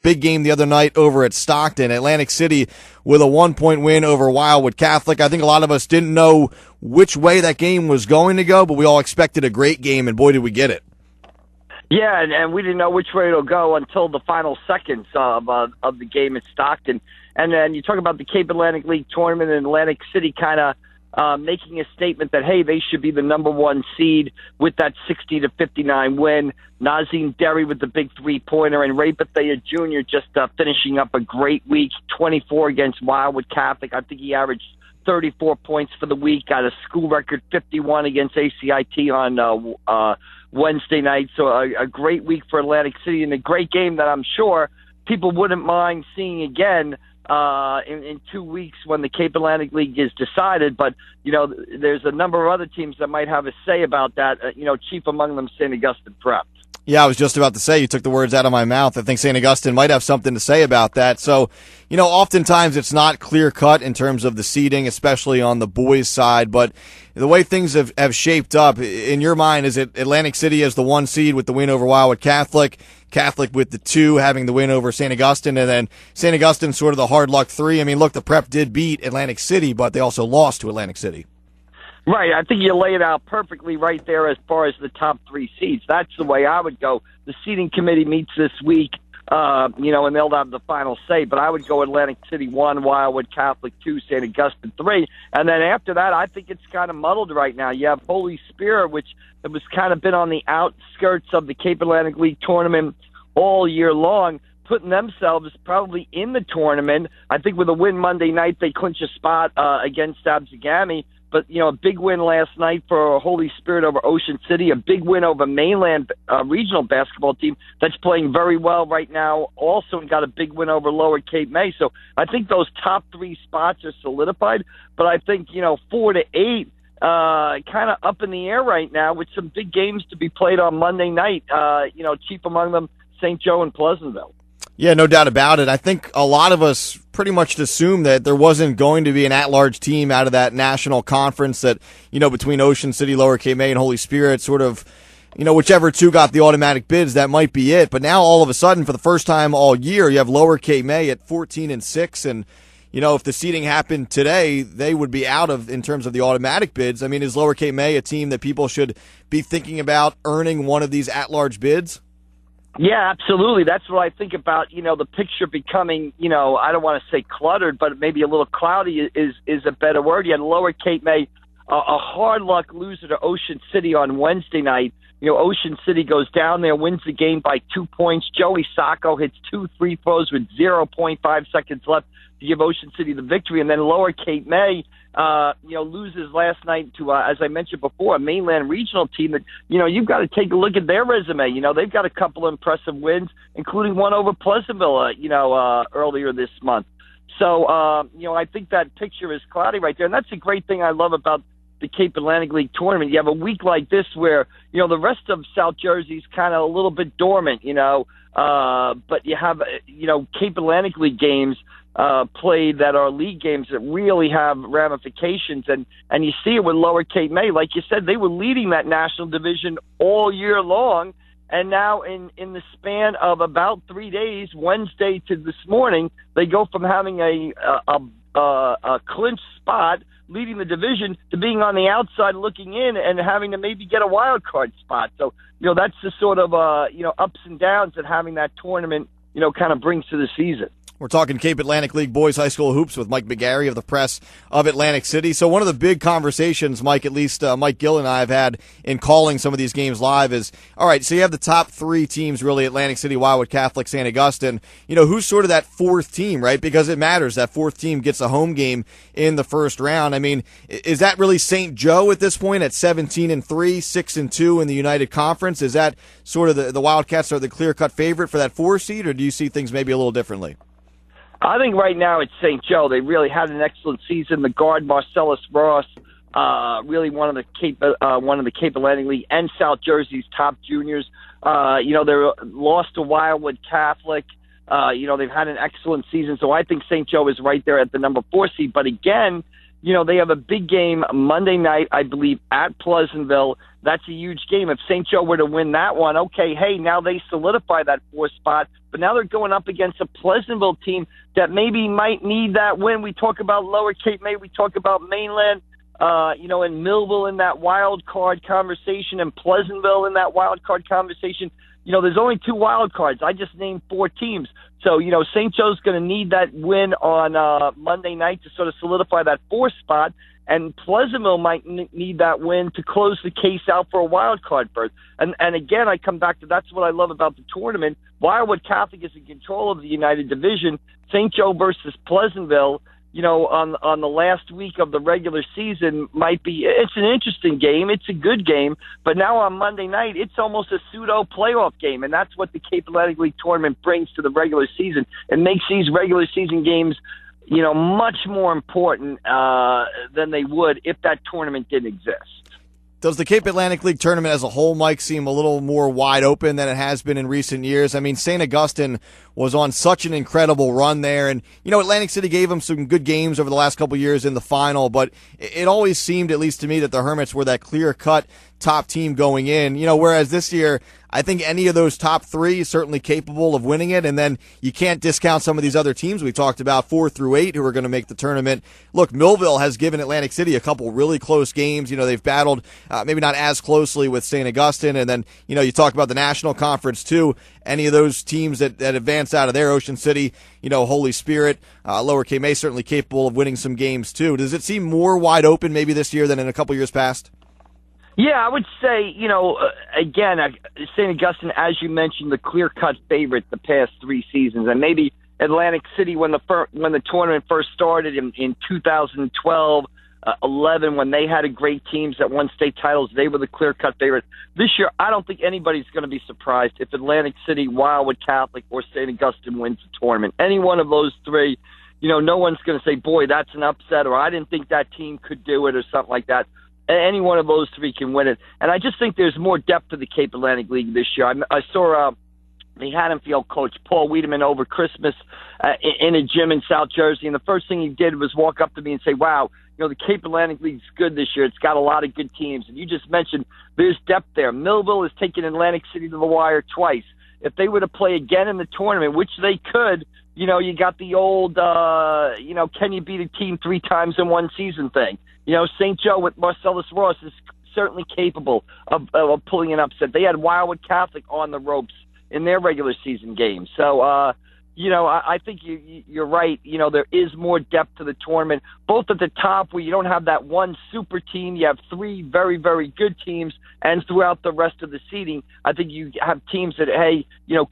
big game the other night over at Stockton. Atlantic City with a 1-point win over Wildwood Catholic. I think a lot of us didn't know which way that game was going to go, but we all expected a great game, and boy, did we get it. Yeah, and we didn't know which way it'll go until the final seconds of the game at Stockton. And then you talk about the Cape Atlantic League tournament and Atlantic City kind of making a statement that, hey, they should be the number one seed with that 60-59 win. Nazim Derry with the big three-pointer, and Ray Bethea Jr. just finishing up a great week, 24 against Wildwood Catholic. I think he averaged 34 points for the week, got a school record 51 against ACIT on Wednesday night. So a great week for Atlantic City, and a great game that I'm sure people wouldn't mind seeing again in 2 weeks when the Cape Atlantic League is decided. But, there's a number of other teams that might have a say about that, chief among them St. Augustine Prep. Yeah, I was just about to say, you took the words out of my mouth. I think St. Augustine might have something to say about that. So, oftentimes it's not clear-cut in terms of the seeding, especially on the boys' side. But the way things have shaped up, in your mind, is it Atlantic City as the 1 seed with the win over Wildwood Catholic, Catholic with the 2 having the win over St. Augustine, and then St. Augustine sort of the hard luck 3? I mean, look, the Prep did beat Atlantic City, but they also lost to Atlantic City. Right. I think you lay it out perfectly right there as far as the top 3 seeds. That's the way I would go. The seeding committee meets this week, and they'll have the final say. But I would go Atlantic City 1, Wildwood Catholic 2, St. Augustine 3. And then after that, I think it's kind of muddled right now. You have Holy Spirit, which has kind of been on the outskirts of the Cape Atlantic League tournament all year long, putting themselves probably in the tournament. I think with a win Monday night, they clinch a spot against Absegami. But, a big win last night for Holy Spirit over Ocean City, a big win over Mainland regional basketball team that's playing very well right now, also got a big win over Lower Cape May. So I think those top 3 spots are solidified. But I think, 4 to 8, kind of up in the air right now with some big games to be played on Monday night, chief among them, St. Joe and Pleasantville. Yeah, no doubt about it. I think a lot of us pretty much assumed that there wasn't going to be an at-large team out of that national conference that, between Ocean City, Lower Cape May, and Holy Spirit, sort of, whichever 2 got the automatic bids, that might be it. But now all of a sudden, for the first time all year, you have Lower Cape May at 14-6, and, if the seeding happened today, they would be out of in terms of the automatic bids. I mean, is Lower Cape May a team that people should be thinking about earning one of these at-large bids? Yeah, absolutely. That's what I think about, the picture becoming, I don't want to say cluttered, but maybe a little cloudy is a better word. You had Lower Cape May, a hard luck loser to Ocean City on Wednesday night. Ocean City goes down there, wins the game by 2 points. Joey Sacco hits 2 free throws with 0.5 seconds left to give Ocean City the victory. And then Lower Cape May, loses last night to, as I mentioned before, a mainland regional team that, you've got to take a look at their resume. They've got a couple of impressive wins, including one over Pleasantville, earlier this month. So, I think that picture is cloudy right there. And that's a great thing I love about the Cape Atlantic League tournament. You have a week like this where, the rest of South Jersey's kind of a little bit dormant, but you have, Cape Atlantic League games played that are league games that really have ramifications. And you see it with Lower Cape May. Like you said, they were leading that national division all year long. And now in the span of about 3 days, Wednesday to this morning, they go from having a clinch spot leading the division to being on the outside looking in and having to maybe get a wild card spot. So, that's the sort of, ups and downs that having that tournament, kind of brings to the season. We're talking Cape Atlantic League Boys High School Hoops with Mike McGarry of the Press of Atlantic City. So one of the big conversations, Mike, at least Mike Gill and I have had in calling some of these games live is, all right, so you have the top 3 teams, really, Atlantic City, Wildwood Catholic, St. Augustine. Who's sort of that 4th team, right? Because it matters. That 4th team gets a home game in the first round. I mean, is that really St. Joe at this point at 17-3, 6-2 in the United Conference? Is that sort of the Wildcats are the clear-cut favorite for that 4 seed, or do you see things maybe a little differently? I think right now it's St. Joe. They really had an excellent season. The guard Marcellus Ross, really one of the Cape Atlantic League and South Jersey's top juniors. They're lost to Wildwood Catholic. They've had an excellent season. So I think St. Joe is right there at the number 4 seed. But again, they have a big game Monday night, I believe, at Pleasantville. That's a huge game. If St. Joe were to win that one, okay, hey, now they solidify that 4th spot. But now they're going up against a Pleasantville team that maybe might need that win. We talk about Lower Cape May. We talk about Mainland, and Millville in that wild card conversation, and Pleasantville in that wild card conversation. There's only 2 wild cards. I just named 4 teams. So, St. Joe's going to need that win on Monday night to sort of solidify that 4th spot. And Pleasantville might need that win to close the case out for a wild card berth. And again, I come back to that's what I love about the tournament. Wildwood Catholic is in control of the United Division. St. Joe versus Pleasantville, on the last week of the regular season it's an interesting game. It's a good game. But now on Monday night, it's almost a pseudo playoff game. And that's what the Cape Atlantic League tournament brings to the regular season. It makes these regular season games much more important than they would if that tournament didn't exist. Does the Cape Atlantic League tournament as a whole, Mike, seem a little more wide open than it has been in recent years? I mean, St. Augustine was on such an incredible run there, and, Atlantic City gave them some good games over the last couple of years in the final, but it always seemed, at least to me, that the Hermits were that clear-cut top team going in, whereas this year, I think any of those top 3 is certainly capable of winning it, and then you can't discount some of these other teams we talked about, 4 through 8, who are going to make the tournament. Look, Millville has given Atlantic City a couple really close games. They've battled maybe not as closely with St. Augustine, and then, you talk about the National Conference, too. Any of those teams that advance out of there, Ocean City, Holy Spirit, Lower Cape May, certainly capable of winning some games, too. Does it seem more wide open maybe this year than in a couple years past? Yeah, I would say, again, St. Augustine, as you mentioned, the clear-cut favorite the past 3 seasons. And maybe Atlantic City, when the tournament first started in 2012, 11, when they had a great teams that won state titles, they were the clear-cut favorite. This year, I don't think anybody's going to be surprised if Atlantic City, Wildwood Catholic, or St. Augustine wins the tournament. Any one of those 3, no one's going to say, boy, that's an upset, or I didn't think that team could do it, or something like that. Any one of those 3 can win it. And I just think there's more depth to the Cape Atlantic League this year. I saw the Haddonfield coach, Paul Wiedemann, over Christmas in a gym in South Jersey, and the first thing he did was walk up to me and say, wow, the Cape Atlantic League's good this year. It's got a lot of good teams. And you just mentioned there's depth there. Millville has taken Atlantic City to the wire twice. If they were to play again in the tournament, which they could, you got the old, can you beat a team 3 times in one season thing. St. Joe with Marcellus Ross is certainly capable of pulling an upset. They had Wildwood Catholic on the ropes in their regular season game. So, I think you're right. There is more depth to the tournament, both at the top where you don't have that one super team. You have 3 very, very good teams, and throughout the rest of the seeding, I think you have teams that,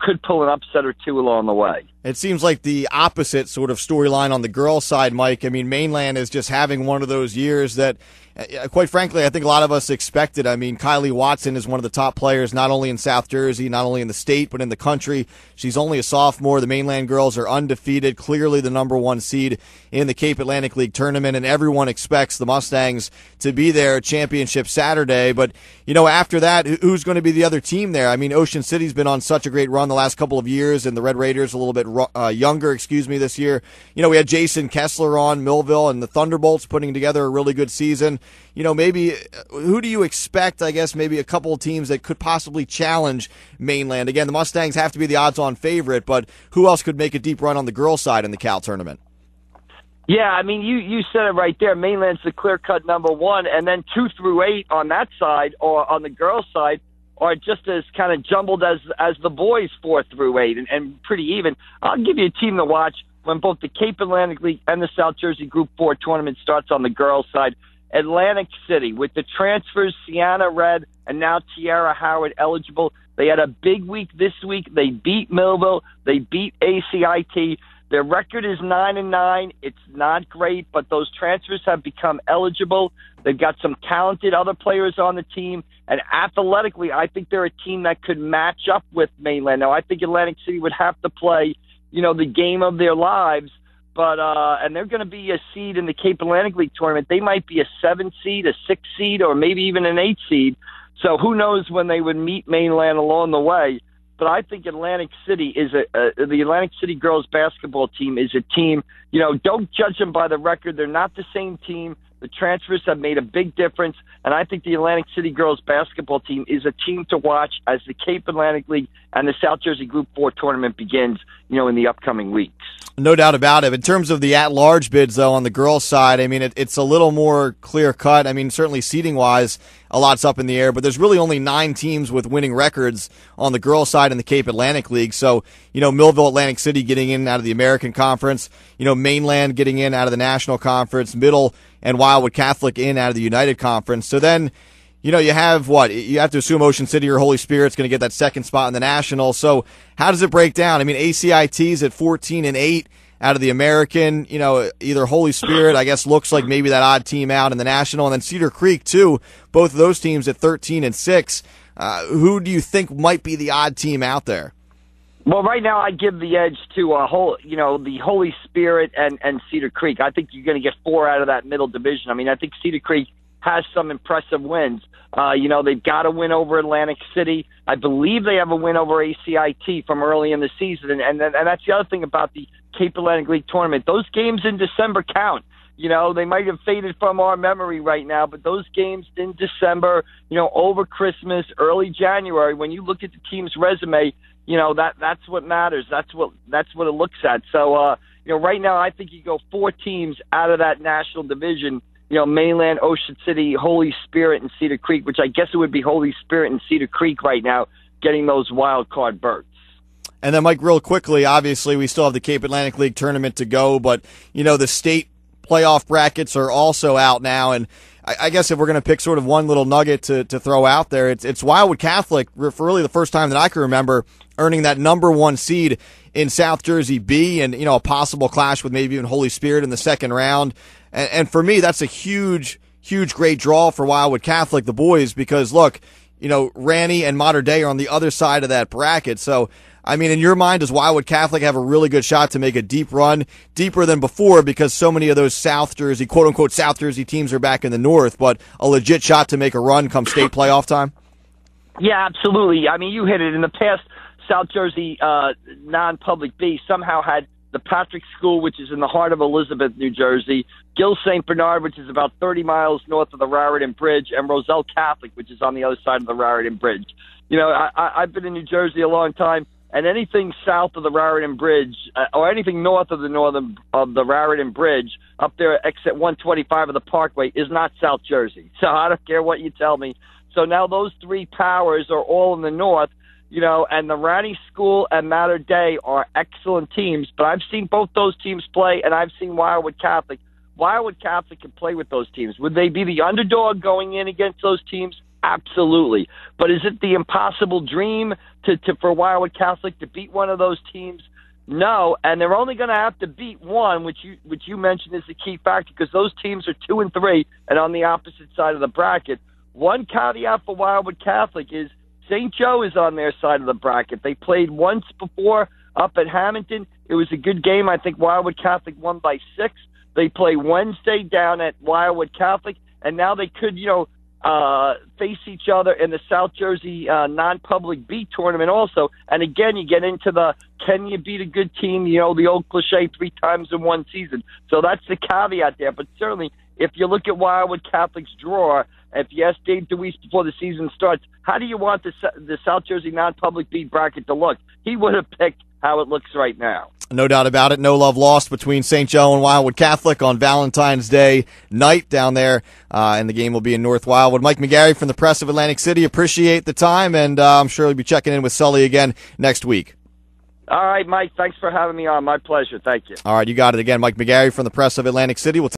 could pull an upset or 2 along the way. It seems like the opposite sort of storyline on the girls' side, Mike. I mean, Mainland is just having one of those years that, quite frankly, I think a lot of us expected. I mean, Kylie Watson is one of the top players, not only in South Jersey, not only in the state, but in the country. She's only a sophomore. The Mainland girls are undefeated, clearly the number 1 seed in the Cape Atlantic League tournament, and everyone expects the Mustangs to be there championship Saturday. But, after that, who's going to be the other team there? I mean, Ocean City's been on such a great run the last couple of years, and the Red Raiders a little bit younger, this year. We had Jason Kessler on Millville, and the Thunderbolts putting together a really good season. Maybe who do you expect, I guess, maybe a couple of teams that could possibly challenge Mainland? Again, the Mustangs have to be the odds-on favorite, but who else could make a deep run on the girls' side in the Cal tournament? Yeah, I mean, you said it right there. Mainland's the clear-cut number 1, and then 2 through 8 on that side, or on the girls' side, are just as kind of jumbled as the boys 4 through 8, and pretty even. I'll give you a team to watch when both the Cape Atlantic League and the South Jersey Group 4 tournament starts on the girls' side. Atlantic City, with the transfers, Sienna Red and now Tiara Howard eligible. They had a big week this week. They beat Millville. They beat ACIT. Their record is 9-9. It's not great, but those transfers have become eligible. They've got some talented other players on the team, and athletically, I think they're a team that could match up with Mainland. Now, I think Atlantic City would have to play, the game of their lives, but and they're going to be a seed in the Cape Atlantic League tournament. They might be a 7 seed, a 6 seed, or maybe even an 8 seed. So who knows when they would meet Mainland along the way. but I think Atlantic City is the Atlantic City girls basketball team is a team. Don't judge them by the record. They're not the same team. The transfers have made a big difference, and I think the Atlantic City girls basketball team is a team to watch as the Cape Atlantic League and the South Jersey Group 4 tournament begins, in the upcoming weeks. No doubt about it. In terms of the at-large bids, though, on the girls' side, I mean, it's a little more clear-cut. I mean, certainly seeding-wise, a lot's up in the air, but there's really only 9 teams with winning records on the girls' side in the Cape Atlantic League. So, Millville, Atlantic City getting in out of the American Conference, Mainland getting in out of the National Conference, Middle and Wildwood Catholic in out of the United Conference. So then, you have what? You have to assume Ocean City or Holy Spirit's going to get that second spot in the National. So how does it break down? I mean, ACIT's at 14-8 out of the American. Either Holy Spirit, I guess, looks like maybe that odd team out in the National, and then Cedar Creek too. Both of those teams at 13-6. Who do you think might be the odd team out there? Well, right now I give the edge to the Holy Spirit and Cedar Creek. I think you're going to get 4 out of that middle division. I mean, I think Cedar Creek has some impressive wins. They've got a win over Atlantic City. I believe they have a win over ACIT from early in the season, and that's the other thing about the Cape Atlantic League tournament. Those games in December count. They might have faded from our memory right now, but those games in December, over Christmas, early January, when you look at the team's resume, that's what matters. That's what it looks at. So, right now I think you go 4 teams out of that national division, Mainland, Ocean City, Holy Spirit, and Cedar Creek, which I guess it would be Holy Spirit and Cedar Creek right now getting those wild card berths. And then, Mike, real quickly, obviously we still have the Cape Atlantic League tournament to go, but, the state playoff brackets are also out now, and I guess if we're going to pick sort of one little nugget to throw out there, it's Wildwood Catholic, for really the first time that I can remember, earning that number 1 seed in South Jersey B, and a possible clash with maybe even Holy Spirit in the second round. And for me, that's a huge great draw for Wildwood Catholic, the boys, because look, Ranny and Mater Dei are on the other side of that bracket. So, I mean, in your mind, does Wildwood Catholic have a really good shot to make a deep run, deeper than before, because so many of those South Jersey, quote-unquote South Jersey teams are back in the North, but a legit shot to make a run come state playoff time? Yeah, absolutely. I mean, you hit it. In the past, South Jersey non-public B somehow had the Patrick School, which is in the heart of Elizabeth, New Jersey, Gill St. Bernard, which is about 30 miles north of the Raritan Bridge, and Roselle Catholic, which is on the other side of the Raritan Bridge. I've been in New Jersey a long time, and anything south of the Raritan Bridge, or anything north of the Raritan Bridge, up there exit 125 of the Parkway, is not South Jersey. So I don't care what you tell me. So now those 3 powers are all in the north, and the Ranny School and Mater Dei are excellent teams, but I've seen both those teams play, and I've seen Wildwood Catholic. Wildwood Catholic can play with those teams. Would they be the underdog going in against those teams? Absolutely. But is it the impossible dream for Wildwood Catholic to beat one of those teams? No, and they're only going to have to beat one, which you mentioned is the key factor, because those teams are 2 and 3 and on the opposite side of the bracket. One caveat for Wildwood Catholic is St. Joe is on their side of the bracket. They played once before up at Hamilton. It was a good game. I think Wildwood Catholic won by 6. They play Wednesday down at Wildwood Catholic, and now they could, face each other in the South Jersey non-public B tournament also. And again, you get into the can you beat a good team, the old cliche 3 times in one season. So that's the caveat there. But certainly, if you look at Wildwood Catholic's draw, if you ask Dave DeWeese before the season starts, how do you want the South Jersey non-public B bracket to look? He would have picked how it looks right now. No doubt about it. No love lost between St. Joe and Wildwood Catholic on Valentine's Day night down there, and the game will be in North Wildwood. Mike McGarry from the Press of Atlantic City, appreciate the time, and I'm sure he'll be checking in with Sully again next week. All right, Mike, thanks for having me on. My pleasure. Thank you. All right, you got it again. Mike McGarry from the Press of Atlantic City. We'll